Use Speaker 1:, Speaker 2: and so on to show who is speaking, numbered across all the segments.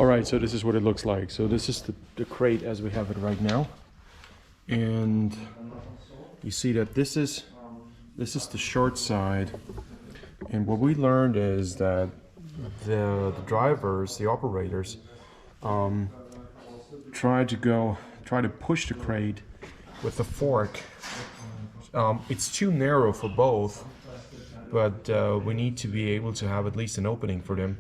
Speaker 1: All right, so this is what it looks like. So this is the crate as we have it right now. And you see that this is the short side. And what we learned is that the drivers, the operators, try to push the crate with the fork. It's too narrow for both, but we need to be able to have at least an opening for them.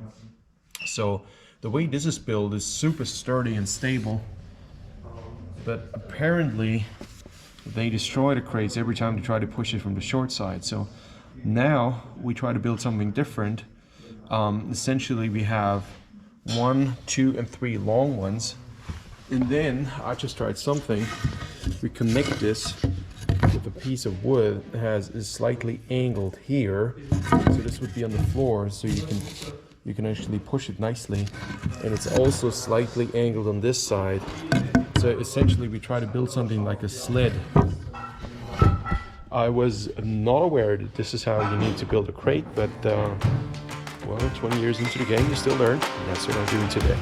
Speaker 1: So the way this is built is super sturdy and stable, but apparently they destroy the crates every time they try to push it from the short side. So now we try to build something different. Essentially we have 1, 2, and 3 long ones, and then I just tried something. We connect this with a piece of wood that is slightly angled here, so this would be on the floor, so you can actually push it nicely, and it's also slightly angled on this side. So essentially we try to build something like a sled. I was not aware that this is how you need to build a crate, but well, 20 years into the game you still learn, and that's what I'm doing today.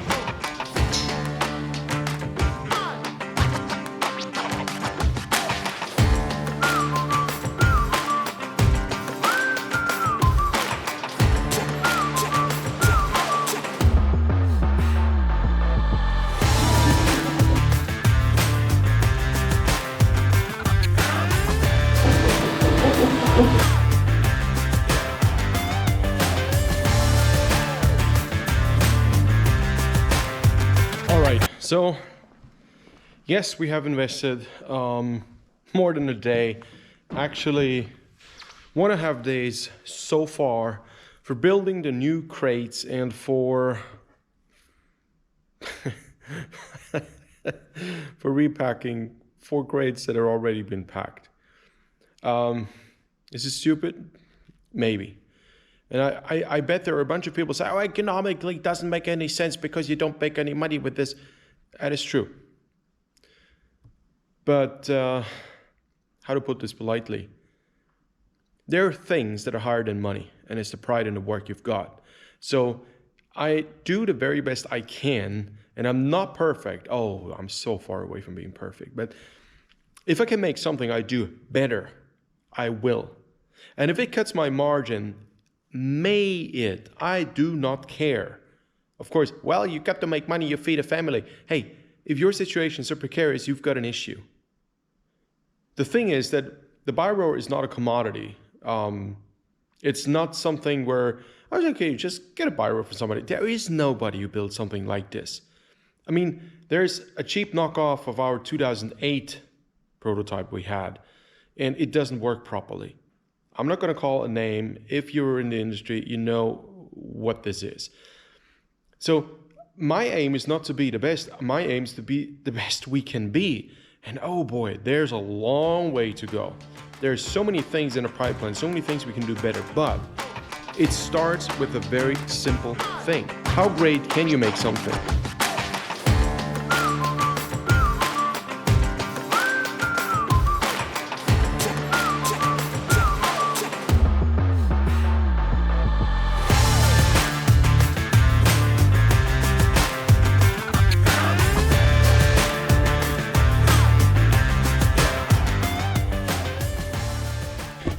Speaker 1: So, yes, we have invested more than a day, actually 1.5 days so far, for building the new crates and for for repacking 4 crates that are already been packed. Is it stupid? Maybe. And I bet there are a bunch of people say, oh, economically it doesn't make any sense because you don't make any money with this. That is true. But how to put this politely? There are things that are higher than money, and it's the pride in the work you've got. So I do the very best I can, and I'm not perfect. Oh, I'm so far away from being perfect. But if I can make something I do better, I will. And if it cuts my margin, may it. I do not care. Of course, well, you got to make money, you feed a family. Hey, if your situation is so precarious, you've got an issue. The thing is that the BIOROWER is not a commodity. It's not something where, oh, okay, just get a BIOROWER for somebody. There is nobody who builds something like this. I mean, there's a cheap knockoff of our 2008 prototype we had, and it doesn't work properly. I'm not going to call a name. If you're in the industry, you know what this is. So my aim is not to be the best. My aim is to be the best we can be. And oh boy, there's a long way to go. There's so many things in a pipeline, so many things we can do better, but it starts with a very simple thing. How great can you make something?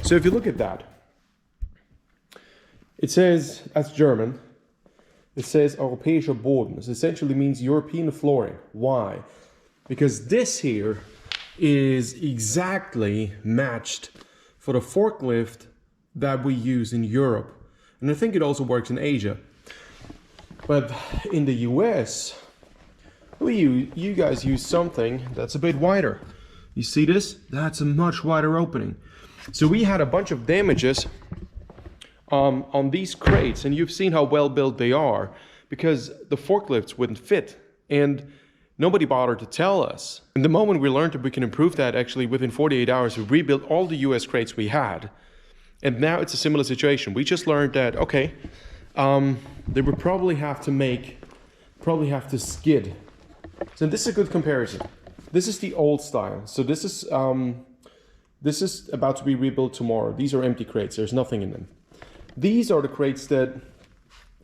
Speaker 1: So if you look at that, it says, that's German, it says Europäischer Boden. This essentially means European flooring. Why? Because this here is exactly matched for the forklift that we use in Europe. And I think it also works in Asia. But in the US, you guys use something that's a bit wider. You see this? That's a much wider opening. So we had a bunch of damages on these crates, and you've seen how well built they are because the forklifts wouldn't fit, and nobody bothered to tell us. And the moment we learned that we can improve that, actually within 48 hours, we rebuilt all the US crates we had. And now it's a similar situation. We just learned that, okay, they would probably have to skid. So this is a good comparison. This is the old style. So this is about to be rebuilt tomorrow. These are empty crates, there's nothing in them. These are the crates that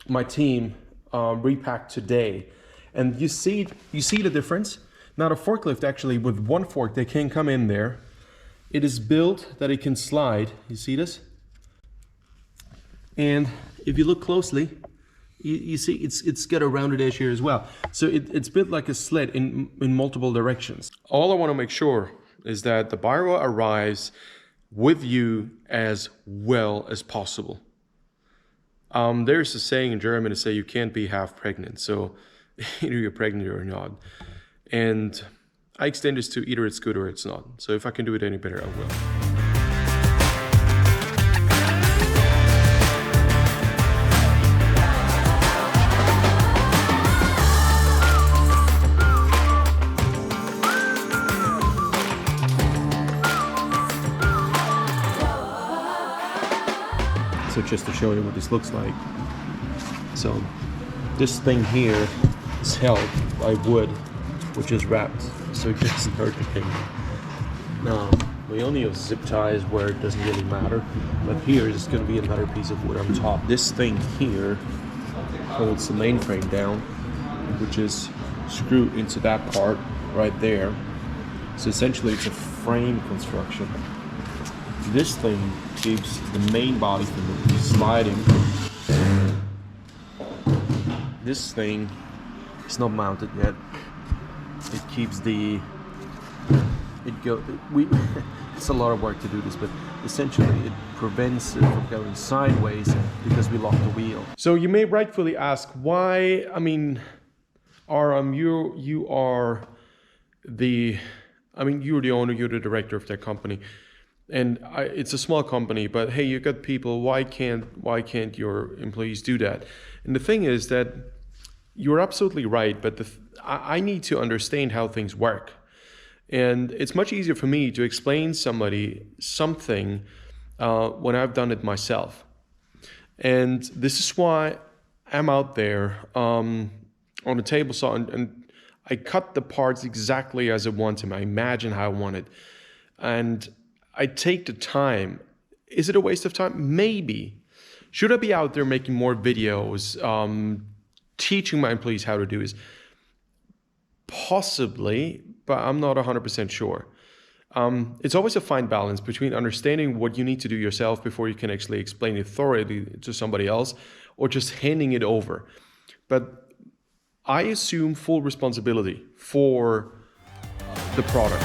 Speaker 1: my team repacked today. And you see the difference? Now the forklift actually, with one fork, they can come in there. It is built that it can slide. You see this? And if you look closely, you see it's got a rounded edge here as well. So it's built like a sled in multiple directions. All I want to make sure is that the BIOROWER arrives with you as well as possible. There's a saying in German to say you can't be half pregnant. So either you're pregnant or not. And I extend this to either it's good or it's not. So if I can do it any better, I will. So just to show you what this looks like. So this thing here is held by wood, which is wrapped so it doesn't hurt anything. Now, we only have zip ties where it doesn't really matter, but here is going to be another piece of wood on top. This thing here holds the mainframe down, which is screwed into that part right there. So essentially it's a frame construction. This thing keeps the main body from sliding. This thing is not mounted yet. It keeps the it's a lot of work to do this, but essentially it prevents it from going sideways because we lock the wheel. So you may rightfully ask why. I mean, you're the owner, you're the director of that company. And it's a small company, but hey, you got people. Why can't your employees do that? And the thing is that you're absolutely right, but I need to understand how things work. And it's much easier for me to explain somebody something when I've done it myself. And this is why I'm out there on a table saw and I cut the parts exactly as I want them. I imagine how I want it. And I take the time. Is it a waste of time? Maybe. Should I be out there making more videos, teaching my employees how to do this? Possibly, but I'm not 100% sure. It's always a fine balance between understanding what you need to do yourself before you can actually explain it thoroughly to somebody else, or just handing it over. But I assume full responsibility for the product.